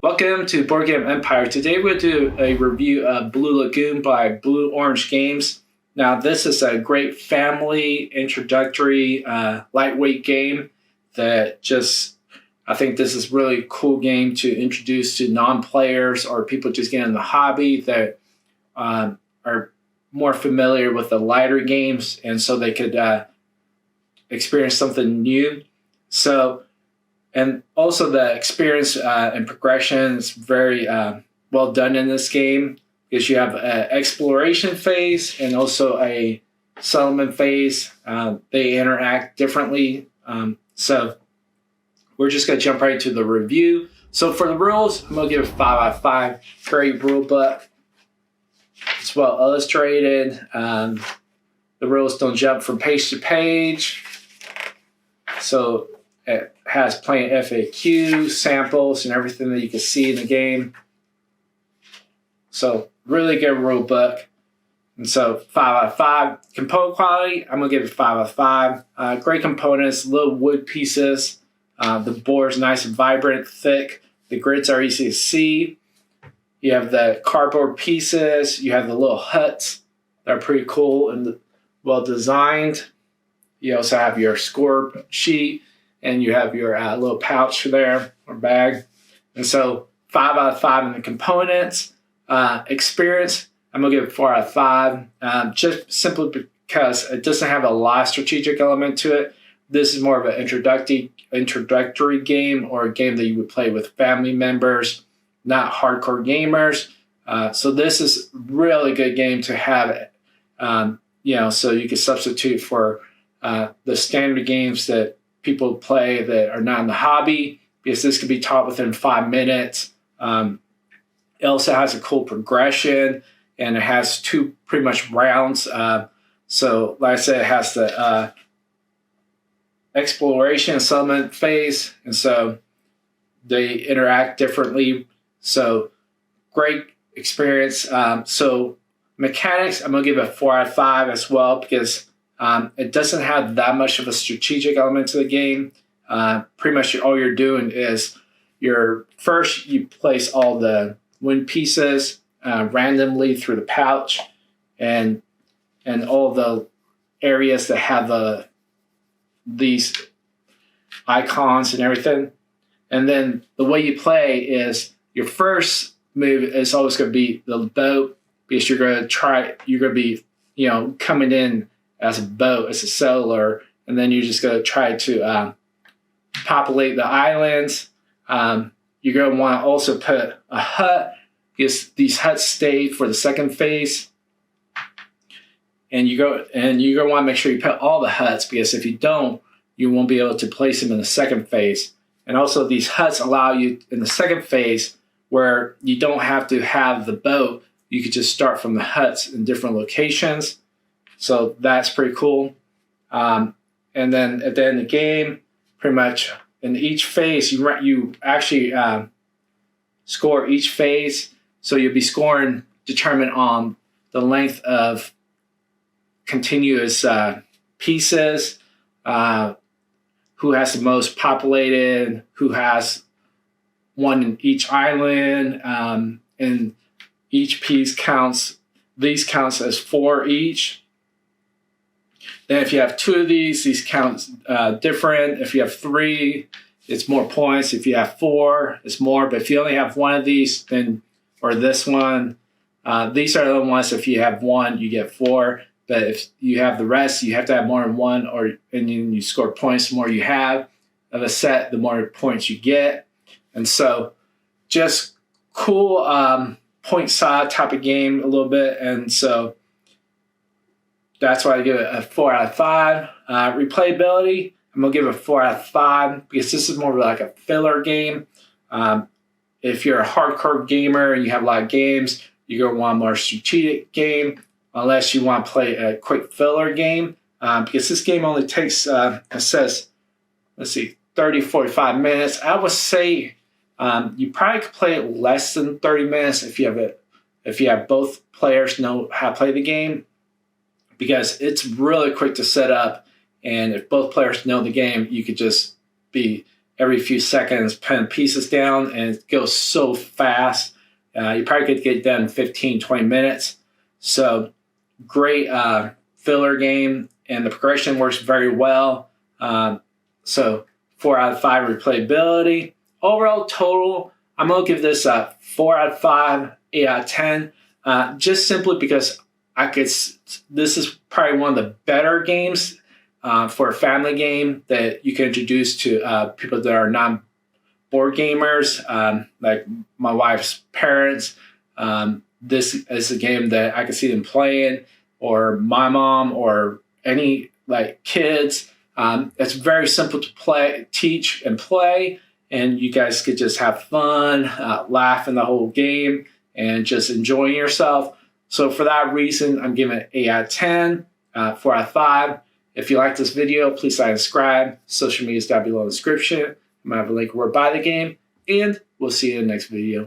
Welcome to Board Game Empire. Today we'll do a review of Blue Lagoon by Blue Orange Games. Now this is a great family introductory lightweight game that I think this is really a cool game to introduce to non-players or people just getting in the hobby that are more familiar with the lighter games, and so they could experience something new. And also the experience and progression is very well done in this game, because you have an exploration phase and also a settlement phase. They interact differently. So we're just going to jump right into the review. So for the rules, I'm going to give it 5 out of 5. Great rule book. It's well illustrated. The rules don't jump from page to page. So it has plenty of FAQ, samples, and everything that you can see in the game. So really good rule book. And so 5 out of 5. Component quality, I'm going to give it 5 out of 5. Great components, little wood pieces. The board's nice and vibrant, thick. The grids are easy to see. You have the cardboard pieces. You have the little huts that are pretty cool and well designed. You also have your score sheet, and you have your little pouch there or bag. And so 5 out of 5 in the components. Experience, I'm going to give it 4 out of 5. Just simply because it doesn't have a lot of strategic element to it. This is more of an introductory game, or a game that you would play with family members, not hardcore gamers. So this is a really good game to have, so you can substitute for the standard games that people play that are not in the hobby, because this could be taught within 5 minutes. It also has a cool progression, and it has 2 pretty much rounds. So like I said, it has the exploration and settlement phase, and so they interact differently. So great experience. So mechanics, I'm going to give it 4 out of 5 as well, because it doesn't have that much of a strategic element to the game. Pretty much all you're doing is you place all the wind pieces randomly through the pouch, and all the areas that have these icons and everything. And then the way you play is your first move is always going to be the boat, because you're going to be coming in as a boat, as a settler, and then you're just going to try to populate the islands. You're going to want to also put a hut, because these huts stay for the second phase. And you're going to want to make sure you put all the huts, because if you don't, you won't be able to place them in the second phase. And also these huts allow you in the second phase, where you don't have to have the boat. You could just start from the huts in different locations. So that's pretty cool. And then at the end of the game, pretty much in each phase, you actually score each phase. So you'll be scoring determined on the length of continuous pieces, who has the most populated, who has one in each island, and each piece counts. These counts as 4 each. Then if you have 2 of these count different. If you have 3, it's more points. If you have 4, it's more. But if you only have 1 of these, or this one, these are the ones. If you have 1, you get 4. But if you have the rest, you have to have more than 1, and you score points. The more you have of a set, the more points you get. And so just cool point side type of game a little bit. And so that's why I give it a 4 out of 5. Replayability, I'm going to give it a 4 out of 5, because this is more like a filler game. If you're a hardcore gamer and you have a lot of games, you're going to want a more strategic game, unless you want to play a quick filler game. Because this game only takes, it says, 30, 45 minutes. I would say you probably could play it less than 30 minutes if you have both players know how to play the game, because it's really quick to set up. And if both players know the game, you could just be every few seconds putting pieces down, and it goes so fast. You probably could get done in 15, 20 minutes. So great filler game, and the progression works very well. So 4 out of 5 replayability. Overall total, I'm going to give this a 4 out of 5, 8 out of 10, just simply because this is probably one of the better games for a family game that you can introduce to people that are non-board gamers, like my wife's parents. This is a game that I can see them playing, or my mom, or any like kids. It's very simple to play, teach, and play, and you guys could just have fun, laugh in the whole game, and just enjoying yourself. So for that reason, I'm giving it 8 out of 10, 4 out of 5. If you like this video, please like and subscribe. Social media is down below in the description. I'm going to have a link where to buy the game, and we'll see you in the next video.